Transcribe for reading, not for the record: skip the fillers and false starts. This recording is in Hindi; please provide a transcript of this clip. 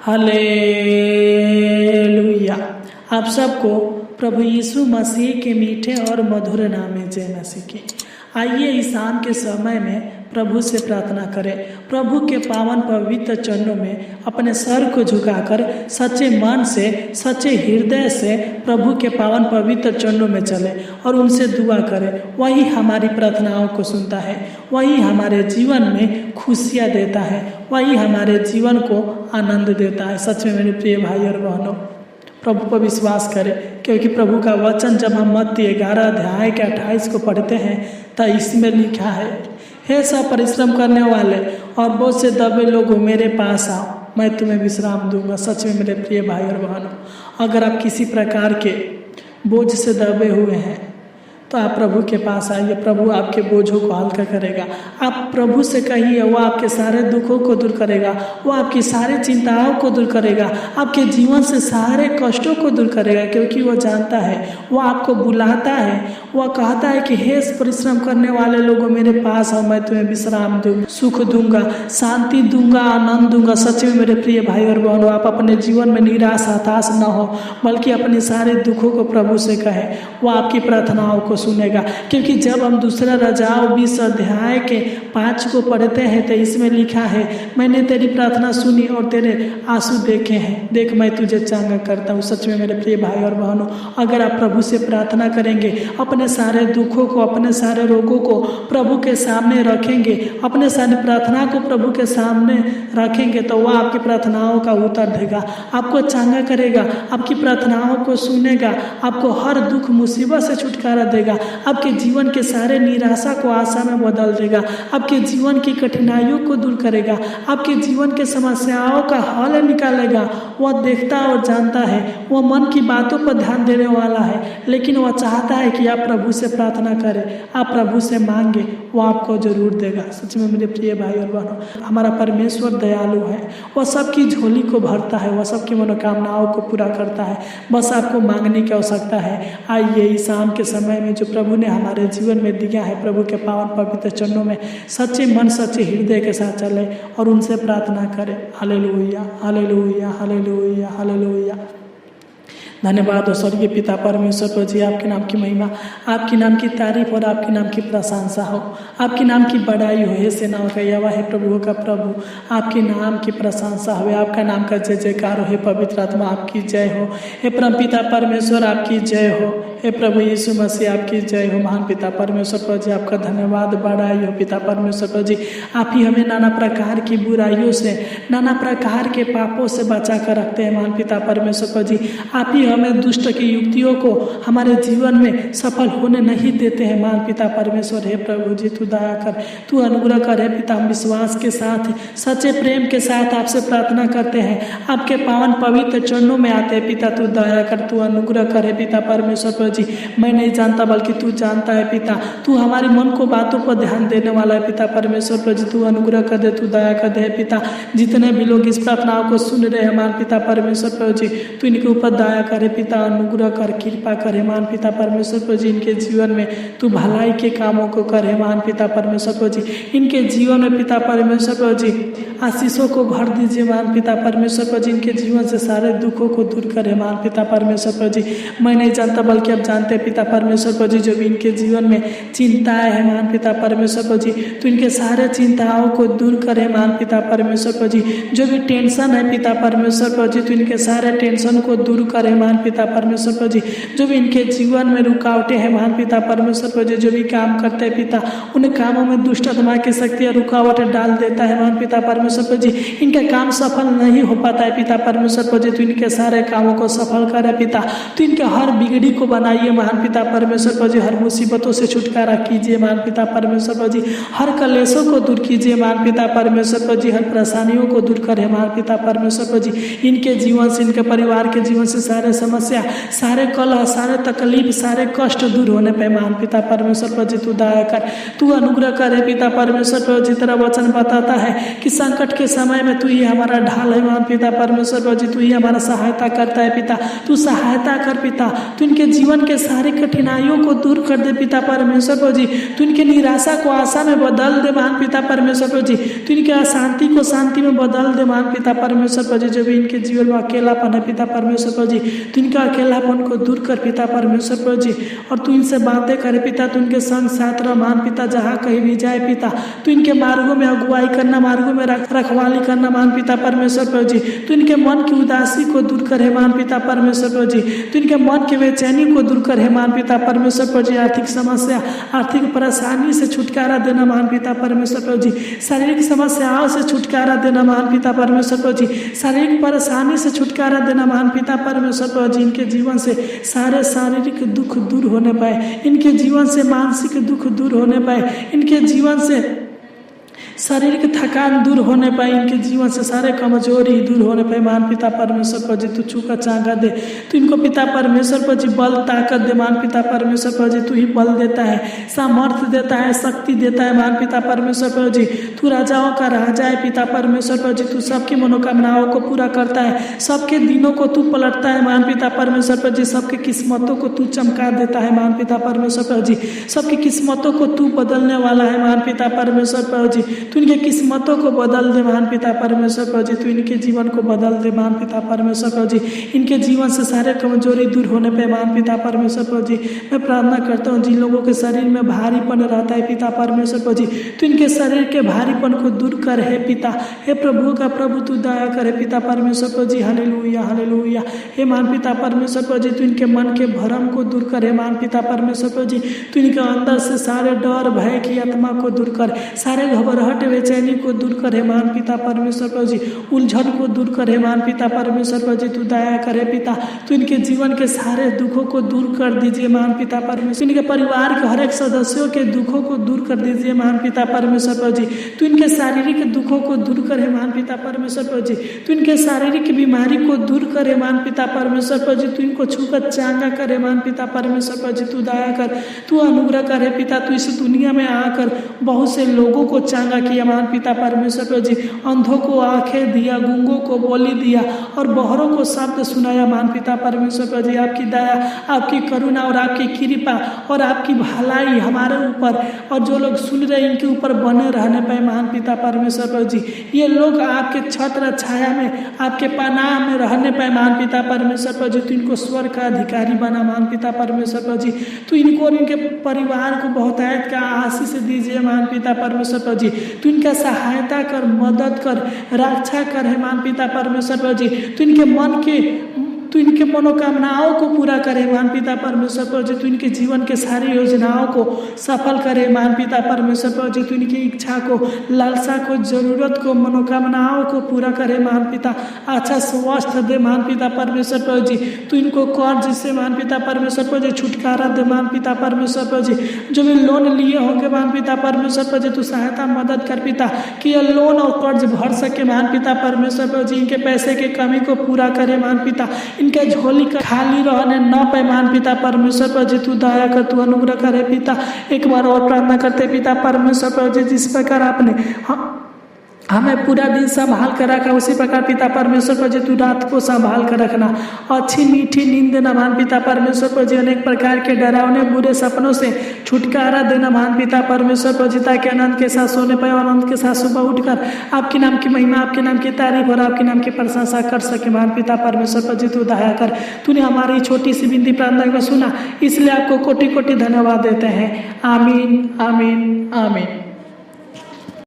हालेलुया। आप सबको प्रभु यीशु मसीह के मीठे और मधुर नाम में जय मसीह की। आइए इस शाम के समय में प्रभु से प्रार्थना करें। प्रभु के पावन पवित्र चरणों में अपने सर को झुकाकर सच्चे मन से, सच्चे हृदय से प्रभु के पावन पवित्र चरणों में चले और उनसे दुआ करें। वही हमारी प्रार्थनाओं को सुनता है, वही हमारे जीवन में खुशियाँ देता है, वही हमारे जीवन को आनंद देता है। सच में मेरे प्रिय भाई और बहनों, प्रभु पर विश्वास करें, क्योंकि प्रभु का वचन जब हम मत्ती 11 अध्याय के 28 को पढ़ते हैं तो इसमें लिखा है, हे सब परिश्रम करने वाले और बोझ से दबे लोगों मेरे पास आओ, मैं तुम्हें विश्राम दूंगा। सच में मेरे प्रिय भाई और बहनों, अगर आप किसी प्रकार के बोझ से दबे हुए हैं तो आप प्रभु के पास आइए। प्रभु आपके बोझों को हल्का करेगा। आप प्रभु से कहिए, वो आपके सारे दुखों को दूर करेगा, वो आपकी सारी चिंताओं को दूर करेगा, आपके जीवन से सारे कष्टों को दूर करेगा, क्योंकि वो जानता है, वो आपको बुलाता है, वह कहता है कि हे परिश्रम करने वाले लोगों मेरे पास आओ, मैं तुम्हें विश्राम दूंगा, सुख दूंगा, शांति दूंगा, आनंद दूंगा। सच में मेरे प्रिय भाई और बहनों, आप अपने जीवन में निराश हताश न हो, बल्कि अपने सारे दुखों को प्रभु से कहे, वो आपकी प्रार्थनाओं को सुनेगा। क्योंकि जब हम दूसरा राजाओं 20 अध्याय के 5 को पढ़ते हैं तो इसमें लिखा है, मैंने तेरी प्रार्थना सुनी और तेरे आंसू देखे हैं, देख मैं तुझे चंगा करता हूँ। सच में मेरे प्रिय भाई और बहनों, अगर आप प्रभु से प्रार्थना करेंगे, अपने सारे दुखों को, अपने सारे रोगों को प्रभु के सामने रखेंगे, अपने सारी प्रार्थना को प्रभु के सामने रखेंगे, तो वह आपकी प्रार्थनाओं का उत्तर देगा, आपको चंगा करेगा, आपकी प्रार्थनाओं को सुनेगा, आपको हर दुख मुसीबत से छुटकारा देगा, आपके जीवन के सारे निराशा को आशा में बदल देगा, आपके जीवन की कठिनाइयों को दूर करेगा, आपके जीवन के समस्याओं का हल निकालेगा। वह देखता और जानता है, वह मन की बातों पर ध्यान देने वाला है, लेकिन वह चाहता है कि आप प्रभु से प्रार्थना करें, आप प्रभु से मांगे, वह आपको जरूर देगा। सच में मेरे प्रिय भाई और बहनों, हमारा परमेश्वर दयालु है, वह सबकी झोली को भरता है, वह सबकी मनोकामनाओं को पूरा करता है। बस आपको मांगने की आवश्यकता है। आइए इस शाम के समय में जो प्रभु ने हमारे जीवन में दिया है, प्रभु के पावन पवित्र चरणों में सच्चे मन, सच्चे हृदय के साथ चले और उनसे प्रार्थना करें। Hallelujah, hallelujah, hallelujah, hallelujah. धन्यवाद हो स्वर्गीय पिता परमेश्वर प्रभु जी, आपके नाम की महिमा, आपके नाम की तारीफ और आपके नाम की प्रशंसा हो, आपके नाम की बड़ाई हो। हे सेनाओं का यहोवा, है प्रभुओं का प्रभु, आपके नाम की प्रशंसा हो, आपका नाम का जय जयकार हो। हे पवित्र आत्मा आपकी जय हो, हे परम पिता परमेश्वर आपकी जय हो, हे प्रभु यीशु मसीह आपकी जय हो। महान पिता परमेश्वर प्रभु जी, आपका धन्यवाद बड़ाई हो। पिता परमेश्वर प्रभु जी, आप ही हमें नाना प्रकार की बुराइयों से, नाना प्रकार के पापों से बचा कर रखते हैं। महान पिता परमेश्वर प्रभु जी, आप ही हमें दुष्ट की युक्तियों को हमारे जीवन में सफल होने नहीं देते हैं। महान पिता परमेश्वर, हे प्रभु जी, तू दया कर, तू अनुग्रह कर। हे पिता, हम विश्वास के साथ, सच्चे प्रेम के साथ आपसे प्रार्थना करते हैं, आपके पावन पवित्र चरणों में आते हैं। पिता, तू दया कर, तू अनुग्रह कर। हे पिता परमेश्वर प्रभु जी, मैं नहीं जानता बल्कि तू जानता है। पिता, तू हमारे मन को बातों पर ध्यान देने वाला है। पिता परमेश्वर प्रभु जी, तू अनुग्रह कर दे, तू दया कर दे। पिता, जितने भी लोग इस प्रार्थनाओं को सुन रहे हैं, मान पिता परमेश्वर प्रभु जी, तू इनके ऊपर दया करे। पिता, अनुग्रह कर, कृपा करे। मान पिता परमेश्वर प्रभु जी, इनके जीवन में तू भलाई के कामों को करे। मान पिता परमेश्वर प्रभु जी, इनके जीवन में पिता परमेश्वर प्रभु जी आशीषों को भर दीजिए। मान पिता परमेश्वर प्रभु जी, इनके जीवन से सारे दुखों को दूर करे। मान पिता परमेश्वर प्रभु जी, मैं नहीं जानता बल्कि अब जानते हैं पिता परमेश्वर प्रभु जी, जो भी इनके जीवन में चिंताएं हैं, मान पिता परमेश्वर प्रभु जी, तो इनके सारे चिंताओं को दूर करे। मान पिता परमेश्वर प्रभु जी, जो भी टेंशन है पिता परमेश्वर प्रभु जी, तो इनके सारे टेंशन को दूर करे। मान पिता परमेश्वर प्रभु जी, जो भी इनके जीवन में रुकावटें हैं, मान पिता परमेश्वर प्रभु जी, जो भी काम करते हैं पिता, उन कामों में दुष्ट आत्मा की शक्तियां रुकावटें डाल देता है। मान पिता परमेश्वर प्रभु जी, इनका काम सफल नहीं हो पाता है। पिता परमेश्वर प्रभु जी, तो इनके सारे कामों को सफल करे। पिता, तो इनके हर बिगड़ी को बनाइए। महान पिता परमेश्वर प्रभु जी, हर मुसीबतों से छुटकारा कीजिए। मान पिता परमेश्वर प्रभु जी, हर कलेशों को दूर कीजिए। मान पिता परमेश्वर प्रभु जी, हर परेशानियों को दूर करे। मान पिता परमेश्वर प्रभु जी, इनके जीवन से, इनके परिवार के जीवन से सारे समस्या, सारे कलह, सारे तकलीफ, सारे कष्ट दूर होने पे मान पिता परमेश्वर प्रभु जी, तू दया कर, तू अनुग्रह करे। पिता परमेश्वर प्रभु जी, तेरा वचन बताता है कि संकट के समय में तू ही हमारा ढाल है। मान पिता परमेश्वर प्रभु जी, तू ही हमारा सहायता करता है। पिता, तू सहायता कर। पिता, तू इनके जीवन जीवन के सारी कठिनाइयों को दूर कर दे पिता परमेश्वर प्रभु जी। तू इनके निराशा को आशा में बदल दे महान पिता परमेश्वर प्रभु जी। तू इनके अशांति को शांति में बदल दे महान पिता परमेश्वर प्रभु जी। जो भी इनके जीवन में अकेलापन है पिता परमेश्वर प्रभु जी, तू इनका अकेलापन को दूर कर पिता परमेश्वर प्रभु जी। और तू इनसे बातें करे पिता, तू इनके संग साथ रह महान पिता, जहाँ कहीं भी जाए पिता। तू इनके मार्गों में अगुवाई करना, मार्गों में रखवाली करना महान पिता परमेश्वर प्रभु जी। तू इनके मन की उदासी को दूर करे महान पिता परमेश्वर प्रभु जी। तू इनके मन की बेचैनी को दूर करे महान पिता परमेश्वर प्रभु जी। आर्थिक समस्या, आर्थिक परेशानी से छुटकारा देना महान पिता परमेश्वर प्रभु जी। शारीरिक समस्याओं से छुटकारा देना महान पिता परमेश्वर प्रभु जी। शारीरिक परेशानी से छुटकारा देना महान पिता परमेश्वर प्रभु जी। इनके जीवन से सारे शारीरिक दुख दूर होने पाए, इनके जीवन से मानसिक दुख दूर होने पाए, इनके जीवन से शारीरिक थकान दूर होने पाए, इनके जीवन से सारे कमजोरी दूर होने पाए महान पिता परमेश्वर प्रभु जी। तू छूका चांगा दे, तू इनको पिता परमेश्वर प्रभु जी बल ताकत दे महान पिता परमेश्वर प्रभु जी। तू ही बल देता है, सामर्थ्य देता है, शक्ति देता है महान पिता परमेश्वर प्रभु जी। तू राजाओं का राजा है पिता परमेश्वर प्रभु जी। तू सबकी मनोकामनाओं को पूरा करता है, सबके दिनों को तू पलटता है महान पिता परमेश्वर प्रभु जी। सबके किस्मतों को तू चमका देता है महान पिता परमेश्वर प्रभु जी। सबकी किस्मतों को तू बदलने वाला है महान पिता परमेश्वर प्रभु जी। तू इनके किस्मतों को बदल दे महान पिता परमेश्वर प्रभु जी। तू इनके जीवन को बदल दे महान पिता परमेश्वर प्रभु जी। इनके जीवन से सारे कमजोरी दूर होने पे महान पिता परमेश्वर प्रभु जी। मैं प्रार्थना करता हूँ जिन लोगों के शरीर में भारीपन रहता है पिता परमेश्वर प्रभु जी, तू इनके शरीर के भारीपन को दूर कर हे पिता। हे प्रभु का प्रभु तू दया करे पिता परमेश्वर प्रभु जी। Hallelujah hallelujah. हे महान पिता परमेश्वर प्रभु जी, तू इनके मन के भरम को दूर कर हे महान पिता परमेश्वर प्रभु जी। तू इनके अंदर से सारे डर भय की आत्मा को दूर कर, सारे घबराहट बेचैनी को दूर करे महान पिता परमेश्वर प्रभु जी। उलझन को दूर करे महान पिता परमेश्वर प्रभु जी। तू दया करे पिता, तू इनके जीवन के सारे दुखों को दूर कर दीजिए महान पिता परमेश्वर। इनके परिवार के हर एक सदस्यों के दुखों को दूर कर दीजिए महान पिता परमेश्वर प्रभु जी। तू इनके शारीरिक दुखों को दूर करे महान पिता परमेश्वर प्रभु जी। तू इनके शारीरिक बीमारी को दूर करे महान पिता परमेश्वर प्रभु जी। तू इनको छूकर चांगा करे महान पिता परमेश्वर प्रभु जी। तू दया कर, तू अनुग्रह करे पिता। तू इस दुनिया में आकर बहुत से लोगों को चांगा किया महान पिता परमेश्वर प्रभु जी। अंधों को आंखें दिया, गूंगों को बोली दिया और बहरों को शब्द सुनाया महान पिता परमेश्वर प्रभु जी। आपकी दया, आपकी करुणा और आपकी कृपा और आपकी भलाई हमारे ऊपर और जो लोग सुन रहे इनके ऊपर बने रहने पाए महान पिता परमेश्वर प्रभु जी। ये लोग आपके छत्र छाया में, आपके पनाह में रहने पाए महान पिता परमेश्वर प्रभु जी। तू इनको स्वर्ग का अधिकारी बना महान पिता परमेश्वर प्रभु जी। तू इनको और इनके परिवार को बहुतायत का आशीष दीजिए महान पिता परमेश्वर प्रभु जी। तू इनका सहायता कर, मदद कर, रक्षा कर हे महान पिता परमेश्वर प्रभु जी। तू इनके मन के, तू इनके मनोकामनाओं को पूरा करे महान पिता परमेश्वर प्रभु जी। तू इनके जीवन के सारी योजनाओं को सफल करे महान पिता परमेश्वर प्रभु जी। तू इनकी इच्छा को, लालसा को, जरूरत को, मनोकामनाओं को पूरा करे महान पिता। अच्छा स्वास्थ्य दे महान पिता परमेश्वर प्रभु जी। तू इनको कर्ज से महान पिता परमेश्वर प्रभु जी छुटकारा दे महान पिता परमेश्वर प्रभु जी। जो भी लोन लिए होंगे महान पिता परमेश्वर प्रभु जी, तू सहायता मदद कर पिता कि यह लोन और कर्ज भर सके महान पिता परमेश्वर प्रभु जी। इनके पैसे की कमी को पूरा करे महान पिता। इनके झोली का खाली रहने न पाए महान पिता परमेश्वर प्रभु जी। तू दया कर, तू अनुग्रह करे पिता। एक बार और प्रार्थना करते पिता परमेश्वर प्रभु जी, जिस प्रकार आपने हमें पूरा दिन संभाल कर रखा, उसी प्रकार पिता परमेश्वर प्रभु जी तू रात को संभाल कर रखना। अच्छी मीठी नींद देना महान पिता परमेश्वर प्रभु जी। अनेक प्रकार के डरावने बुरे सपनों से छुटकारा देना महान पिता परमेश्वर प्रभु जी, ताकि आनंद के साथ सोने पाए और आनंद के साथ सुबह उठकर आपके नाम की महिमा, आपके नाम की तारीफ और आपके नाम की प्रशंसा कर सके महान पिता परमेश्वर प्रभु जी। तू दया कर, तूने हमारी छोटी सी विनती प्रार्थना को सुना, इसलिए आपको कोटि कोटि धन्यवाद देते हैं। आमीन आमीन आमीन।